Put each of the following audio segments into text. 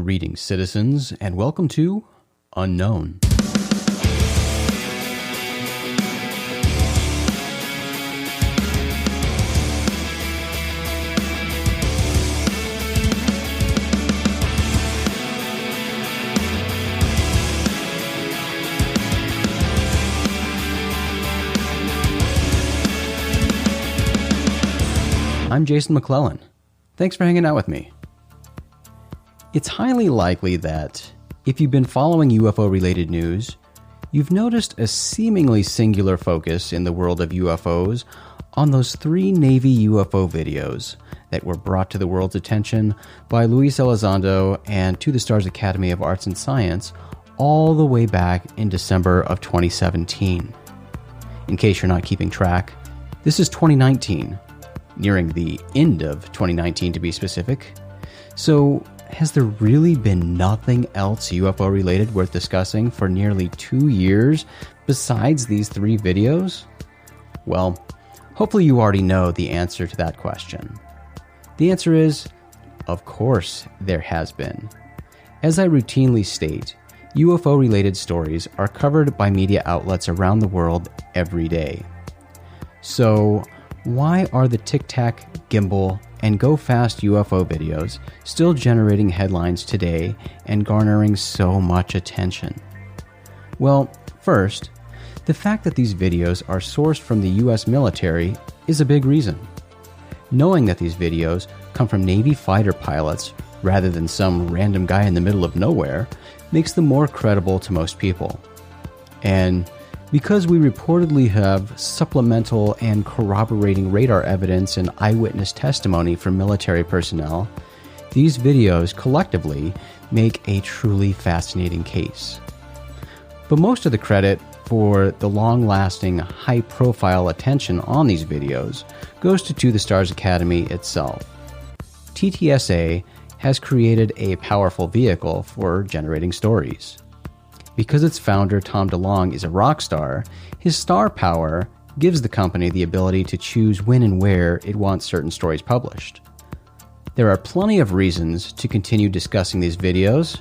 Greetings, citizens, and welcome to Unknown. I'm Jason McClellan. Thanks for hanging out with me. It's highly likely that, if you've been following UFO-related news, you've noticed a seemingly singular focus in the world of UFOs on those 3 Navy UFO videos that were brought to the world's attention by Luis Elizondo and To the Stars Academy of Arts and Science all the way back in December of 2017. In case you're not keeping track, this is 2019, nearing the end of 2019 to be specific. So, has there really been nothing else UFO related worth discussing for nearly 2 years besides these 3 videos? Well, hopefully you already know the answer to that question. The answer is, of course there has been. As I routinely state, UFO related stories are covered by media outlets around the world every day. So, why are the tic-tac, gimbal, and go-fast UFO videos still generating headlines today and garnering so much attention? Well, first, the fact that these videos are sourced from the US military is a big reason. Knowing that these videos come from Navy fighter pilots rather than some random guy in the middle of nowhere makes them more credible to most people. And because we reportedly have supplemental and corroborating radar evidence and eyewitness testimony from military personnel, these videos collectively make a truly fascinating case. But most of the credit for the long-lasting, high-profile attention on these videos goes to the Stars Academy itself. TTSA has created a powerful vehicle for generating stories. Because its founder, Tom DeLonge, is a rock star, his star power gives the company the ability to choose when and where it wants certain stories published. There are plenty of reasons to continue discussing these videos.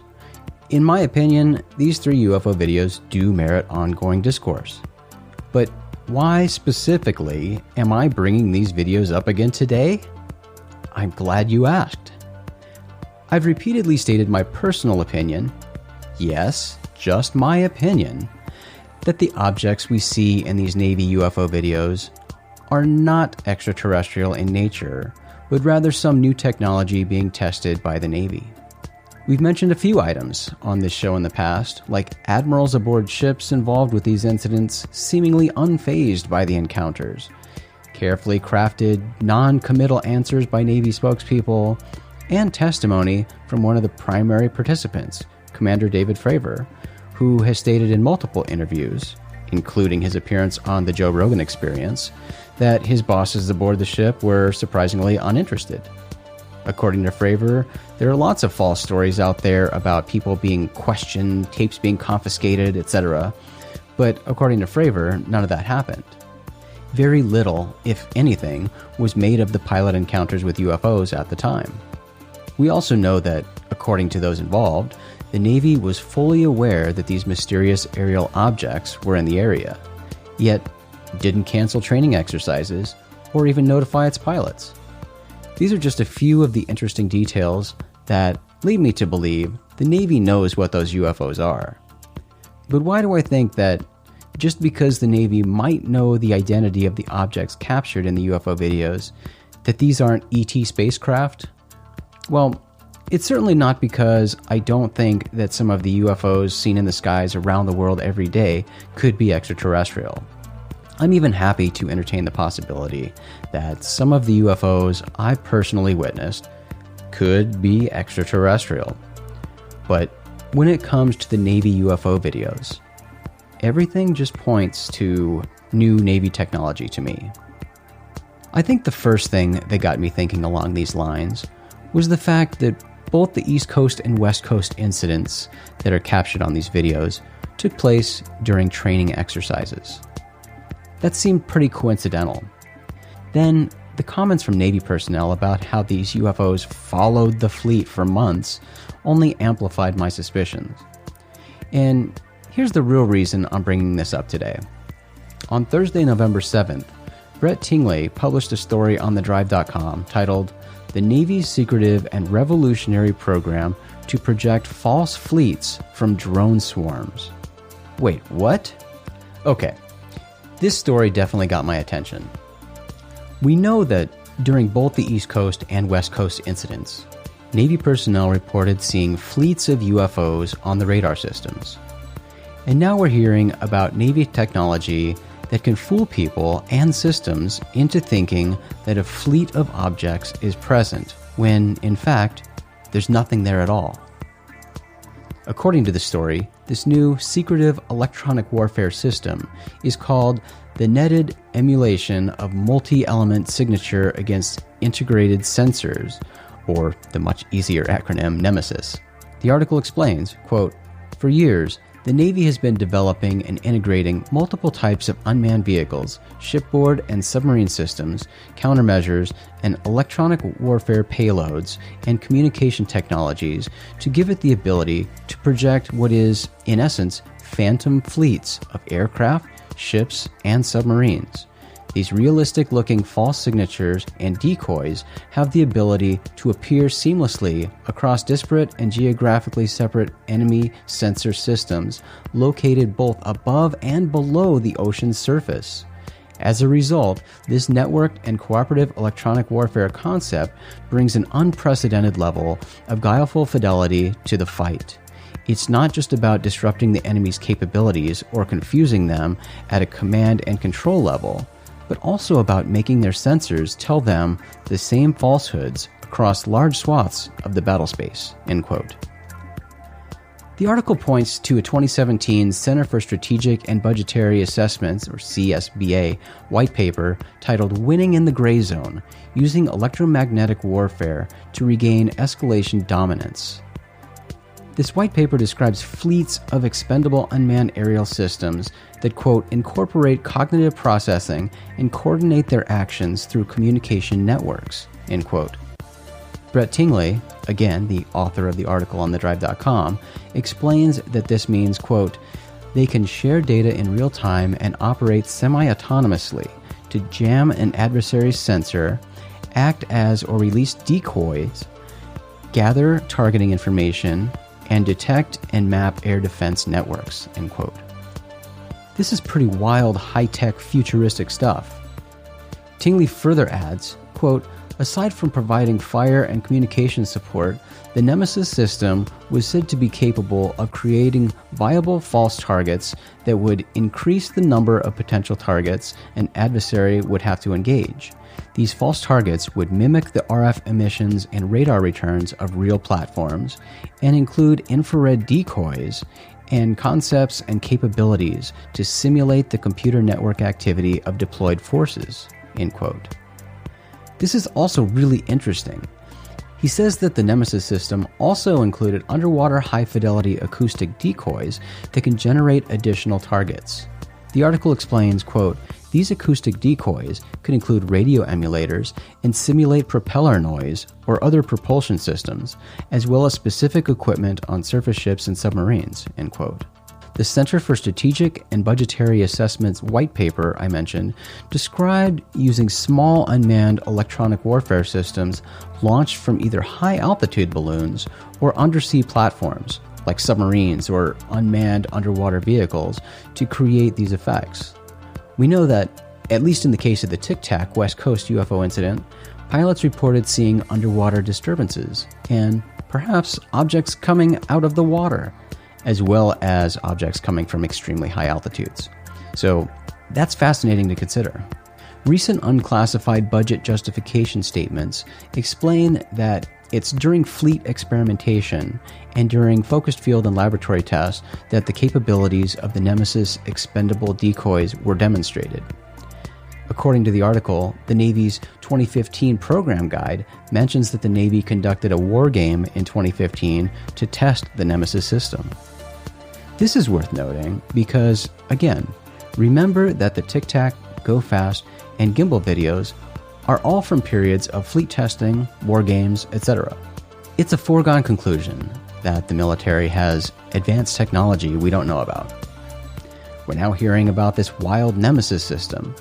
In my opinion, these 3 UFO videos do merit ongoing discourse. But why specifically am I bringing these videos up again today? I'm glad you asked. I've repeatedly stated my personal opinion, yes, just my opinion, that the objects we see in these Navy UFO videos are not extraterrestrial in nature, but rather some new technology being tested by the Navy. We've mentioned a few items on this show in the past, like admirals aboard ships involved with these incidents seemingly unfazed by the encounters, carefully crafted, non-committal answers by Navy spokespeople, and testimony from one of the primary participants, Commander David Fravor, who has stated in multiple interviews, including his appearance on the Joe Rogan Experience, that his bosses aboard the ship were surprisingly uninterested. According to Fravor, there are lots of false stories out there about people being questioned, tapes being confiscated, etc. But according to Fravor, none of that happened. Very little, if anything, was made of the pilot encounters with UFOs at the time. We also know that, according to those involved, the Navy was fully aware that these mysterious aerial objects were in the area, yet didn't cancel training exercises or even notify its pilots. These are just a few of the interesting details that lead me to believe the Navy knows what those UFOs are. But why do I think that just because the Navy might know the identity of the objects captured in the UFO videos, that these aren't ET spacecraft? Well, it's certainly not because I don't think that some of the UFOs seen in the skies around the world every day could be extraterrestrial. I'm even happy to entertain the possibility that some of the UFOs I personally witnessed could be extraterrestrial. But when it comes to the Navy UFO videos, everything just points to new Navy technology to me. I think the first thing that got me thinking along these lines was the fact that both the East Coast and West Coast incidents that are captured on these videos took place during training exercises. That seemed pretty coincidental. Then, the comments from Navy personnel about how these UFOs followed the fleet for months only amplified my suspicions. And here's the real reason I'm bringing this up today. On Thursday, November 7th, Brett Tingley published a story on thedrive.com titled "The Navy's Secretive and Revolutionary Program to Project False Fleets from Drone Swarms." Wait, what? Okay, this story definitely got my attention. We know that during both the East Coast and West Coast incidents, Navy personnel reported seeing fleets of UFOs on the radar systems. And now we're hearing about Navy technology that can fool people and systems into thinking that a fleet of objects is present when, in fact, there's nothing there at all. According to the story, this new secretive electronic warfare system is called the Netted Emulation of Multi-Element Signature Against Integrated Sensors, or the much easier acronym NEMESIS. The article explains, quote, "For years, the Navy has been developing and integrating multiple types of unmanned vehicles, shipboard and submarine systems, countermeasures, and electronic warfare payloads and communication technologies to give it the ability to project what is, in essence, phantom fleets of aircraft, ships, and submarines. These realistic-looking false signatures and decoys have the ability to appear seamlessly across disparate and geographically separate enemy sensor systems located both above and below the ocean's surface. As a result, this networked and cooperative electronic warfare concept brings an unprecedented level of guileful fidelity to the fight. It's not just about disrupting the enemy's capabilities or confusing them at a command and control level, but also about making their sensors tell them the same falsehoods across large swaths of the battle space." End quote. The article points to a 2017 Center for Strategic and Budgetary Assessments, or CSBA, white paper titled "Winning in the Gray Zone: Using Electromagnetic Warfare to Regain Escalation Dominance." This white paper describes fleets of expendable unmanned aerial systems that, quote, "incorporate cognitive processing and coordinate their actions through communication networks," end quote. Brett Tingley, again the author of the article on thedrive.com, explains that this means, quote, "They can share data in real time and operate semi-autonomously to jam an adversary's sensor, act as or release decoys, gather targeting information, and detect and map air defense networks," end quote. This is pretty wild, high-tech, futuristic stuff. Tingley further adds, quote, "Aside from providing fire and communication support, the NEMESIS system was said to be capable of creating viable false targets that would increase the number of potential targets an adversary would have to engage. These false targets would mimic the RF emissions and radar returns of real platforms and include infrared decoys and concepts and capabilities to simulate the computer network activity of deployed forces," end quote. This is also really interesting. He says that the NEMESIS system also included underwater high-fidelity acoustic decoys that can generate additional targets. The article explains, quote, "These acoustic decoys could include radio emulators and simulate propeller noise or other propulsion systems, as well as specific equipment on surface ships and submarines," end quote. The Center for Strategic and Budgetary Assessments white paper I mentioned described using small unmanned electronic warfare systems launched from either high-altitude balloons or undersea platforms, like submarines or unmanned underwater vehicles, to create these effects. We know that, at least in the case of the tic-tac West Coast UFO incident, pilots reported seeing underwater disturbances and perhaps objects coming out of the water, as well as objects coming from extremely high altitudes. So that's fascinating to consider. Recent unclassified budget justification statements explain that it's during fleet experimentation and during focused field and laboratory tests that the capabilities of the NEMESIS expendable decoys were demonstrated. According to the article, the Navy's 2015 program guide mentions that the Navy conducted a war game in 2015 to test the NEMESIS system. This is worth noting because, again, remember that the tic-tac, go fast, and gimbal videos are all from periods of fleet testing, war games, etc. It's a foregone conclusion that the military has advanced technology we don't know about. We're now hearing about this wild NEMESIS system,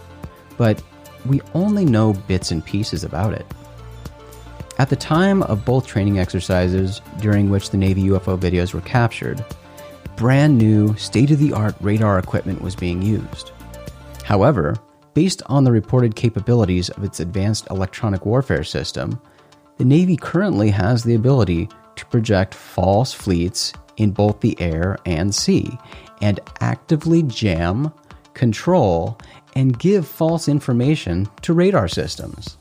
but we only know bits and pieces about it. At the time of both training exercises during which the Navy UFO videos were captured, brand new, state-of-the-art radar equipment was being used. However, based on the reported capabilities of its advanced electronic warfare system, the Navy currently has the ability to project false fleets in both the air and sea, and actively jam, control, and give false information to radar systems.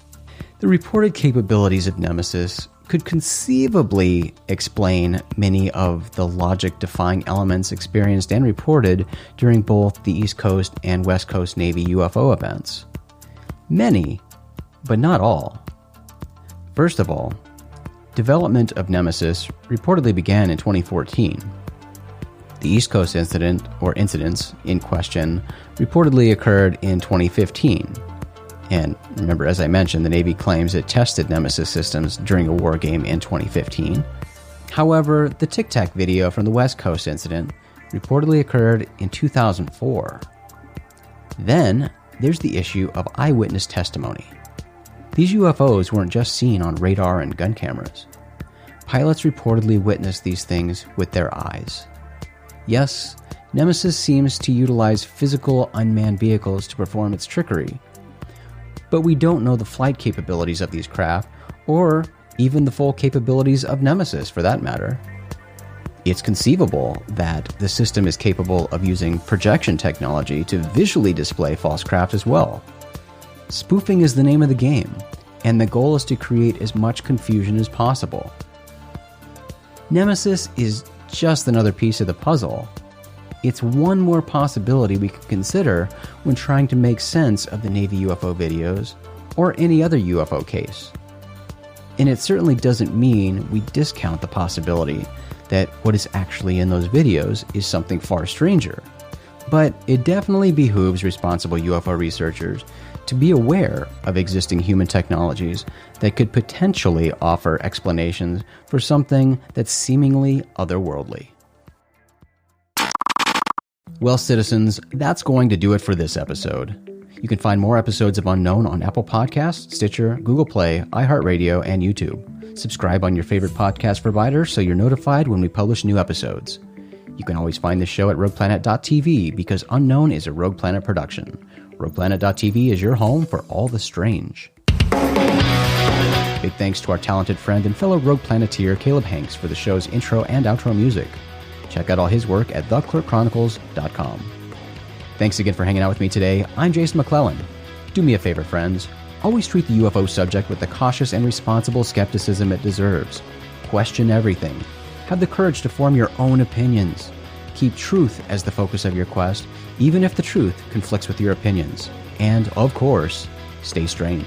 The reported capabilities of NEMESIS could conceivably explain many of the logic-defying elements experienced and reported during both the East Coast and West Coast Navy UFO events. Many, but not all. First of all, development of NEMESIS reportedly began in 2014. The East Coast incident, or incidents in question, reportedly occurred in 2015. And remember, as I mentioned, the Navy claims it tested NEMESIS systems during a war game in 2015. However, the tic-tac video from the West Coast incident reportedly occurred in 2004. Then, there's the issue of eyewitness testimony. These UFOs weren't just seen on radar and gun cameras. Pilots reportedly witnessed these things with their eyes. Yes, NEMESIS seems to utilize physical unmanned vehicles to perform its trickery, but we don't know the flight capabilities of these craft, or even the full capabilities of NEMESIS for that matter. It's conceivable that the system is capable of using projection technology to visually display false craft as well. Spoofing is the name of the game, and the goal is to create as much confusion as possible. NEMESIS is just another piece of the puzzle. It's one more possibility we could consider when trying to make sense of the Navy UFO videos or any other UFO case. And it certainly doesn't mean we discount the possibility that what is actually in those videos is something far stranger. But it definitely behooves responsible UFO researchers to be aware of existing human technologies that could potentially offer explanations for something that's seemingly otherworldly. Well, citizens, that's going to do it for this episode. You can find more episodes of Unknown on Apple Podcasts, Stitcher, Google Play, iHeartRadio, and YouTube. Subscribe on your favorite podcast provider so you're notified when we publish new episodes. You can always find the show at rogueplanet.tv because Unknown is a Rogue Planet production. rogueplanet.tv is your home for all the strange. Big thanks to our talented friend and fellow Rogue Planeteer Caleb Hanks for the show's intro and outro music. Check out all his work at theclerkchronicles.com. Thanks again for hanging out with me today. I'm Jason McClellan. Do me a favor, friends. Always treat the UFO subject with the cautious and responsible skepticism it deserves. Question everything. Have the courage to form your own opinions. Keep truth as the focus of your quest, even if the truth conflicts with your opinions. And, of course, stay strange.